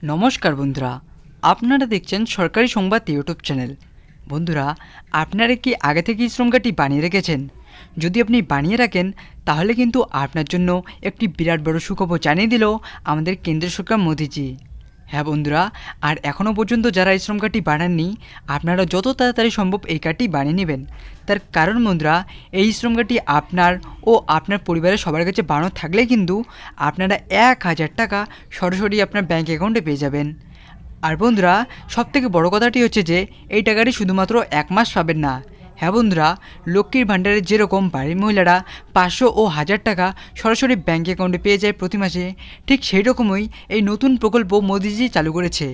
নমস্কার বন্ধুরা, আপনারা দেখছেন সরকারি সংবাদ ইউটিউব চ্যানেল। বন্ধুরা, আপনারা কি আগে থেকে শ্রম কার্ডটি বানিয়ে রেখেছেন? যদি আপনি বানিয়ে রাখেন তাহলে কিন্তু আপনার জন্য একটি বিরাট বড় সুখবর জানিয়ে দিল আমাদের কেন্দ্র সরকার মোদিজি। হ্যাঁ বন্ধুরা, আর এখনও পর্যন্ত যারা এই শ্রম কার্ডটি বানাননি, আপনারা যত তাড়াতাড়ি সম্ভব এই কার্ডটি বানিয়ে নেবেন। তার কারণ বন্ধুরা, এই শ্রম কার্ডটি আপনার ও আপনার পরিবারের সবার কাছে বানানো থাকলে কিন্তু আপনারা 1000 টাকা সরাসরি আপনার ব্যাঙ্ক অ্যাকাউন্টে পেয়ে যাবেন। আর বন্ধুরা, সবথেকে বড় কথাটি হচ্ছে যে এই টাকাটি শুধুমাত্র 1 মাস পাবেন না। হ্যাঁ বন্ধুরা, লক্ষ্মীর ভাণ্ডারে যেরকম বাড়ির মহিলারা 500 ও 1000 টাকা সরাসরি ব্যাঙ্ক অ্যাকাউন্টে পেয়ে যায় প্রতি মাসে, ঠিক সেই রকমই এই নতুন প্রকল্প মোদিজি চালু করেছে।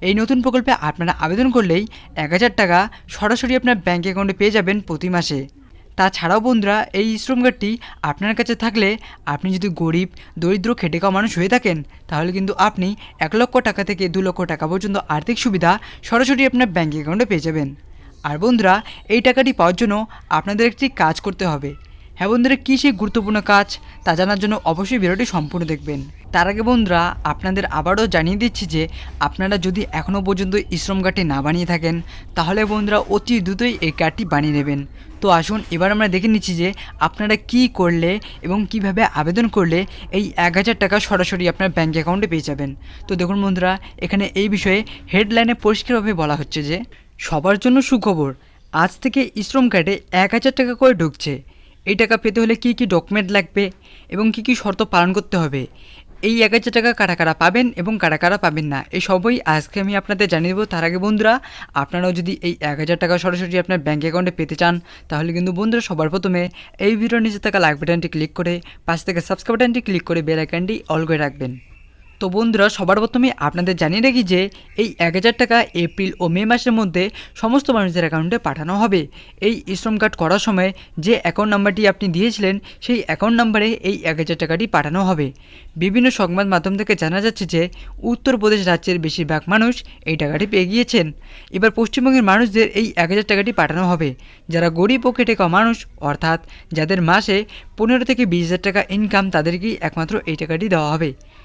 এই নতুন প্রকল্পে আপনারা আবেদন করলেই 1000 টাকা সরাসরি আপনার ব্যাঙ্ক অ্যাকাউন্টে পেয়ে যাবেন প্রতি মাসে। তাছাড়াও বন্ধুরা, এই শ্রম কার্ডটি আপনার কাছে থাকলে আপনি যদি গরিব দরিদ্র খেটে খাওয়া মানুষ হয়ে থাকেন, তাহলে কিন্তু আপনি 1 লক্ষ টাকা থেকে 2 লক্ষ টাকা পর্যন্ত আর্থিক সুবিধা সরাসরি আপনার ব্যাঙ্ক অ্যাকাউন্টে পেয়ে যাবেন। আর বন্ধুরা, এই টাকাটি পাওয়ার জন্য আপনাদের একটি কাজ করতে হবে। হ্যাঁ বন্ধুরা, কী সেই গুরুত্বপূর্ণ কাজ তা জানার জন্য অবশ্যই ভিডিওটি সম্পূর্ণ দেখবেন। তার আগে বন্ধুরা, আপনাদের আবারও জানিয়ে দিচ্ছি যে আপনারা যদি এখনও পর্যন্ত শ্রম কার্ডটি না বানিয়ে থাকেন, তাহলে বন্ধুরা অতি দ্রুতই এই কার্ডটি বানিয়ে নেবেন। তো আসুন এবার আমরা দেখে নিচ্ছি যে আপনারা কি করলে এবং কিভাবে আবেদন করলে এই 1000 টাকা সরাসরি আপনার ব্যাঙ্ক অ্যাকাউন্টে পেয়ে যাবেন। তো দেখুন বন্ধুরা, এখানে এই বিষয়ে হেডলাইনে পরিষ্কারভাবে বলা হচ্ছে যে সবার জন্য সুখবর, আজ থেকে শ্রম কার্ডে 1000 টাকা করে ঢুকছে। এই টাকা পেতে হলে কী কী ডকুমেন্ট লাগবে এবং কী কী শর্ত পালন করতে হবে, এই 1000 টাকা কারা কারা পাবেন এবং কারা কারা পাবেন না, এই সবই আজকে আমি আপনাদের জানিয়ে দেবো। তার আগে বন্ধুরা, আপনারাও যদি এই 1000 টাকা সরাসরি আপনার ব্যাঙ্ক অ্যাকাউন্টে পেতে চান, তাহলে কিন্তু বন্ধুরা সবার প্রথমে এই ভিডিওর নিচে থাকা লাইক বাটনটি ক্লিক করে পাশ থেকে সাবস্ক্রাইব বাটনটি ক্লিক করে বেল আইকনটি অল করে রাখবেন। তো বন্ধুরা, সবার প্রথমে আপনাদের জানিয়ে রাখি যে এই 1000 টাকা এপ্রিল ও মে মাসের মধ্যে সমস্ত মানুষের অ্যাকাউন্টে পাঠানো হবে। এই শ্রম কার্ড করার সময় যে অ্যাকাউন্ট নাম্বারটি আপনি দিয়েছিলেন, সেই অ্যাকাউন্ট নাম্বারে এই 1000 টাকাটি পাঠানো হবে। বিভিন্ন সংবাদ মাধ্যম থেকে জানা যাচ্ছে যে উত্তরপ্রদেশ রাজ্যের বেশিরভাগ মানুষ এই টাকাটি পেয়ে গিয়েছেন। এবার পশ্চিমবঙ্গের মানুষদের এই 1000 টাকাটি পাঠানো হবে। যারা গরিব ও খেটে খাওয়া মানুষ, অর্থাৎ যাদের মাসে 15 থেকে 20,000 টাকা ইনকাম, তাদেরকেই একমাত্র এই টাকাটি দেওয়া হবে।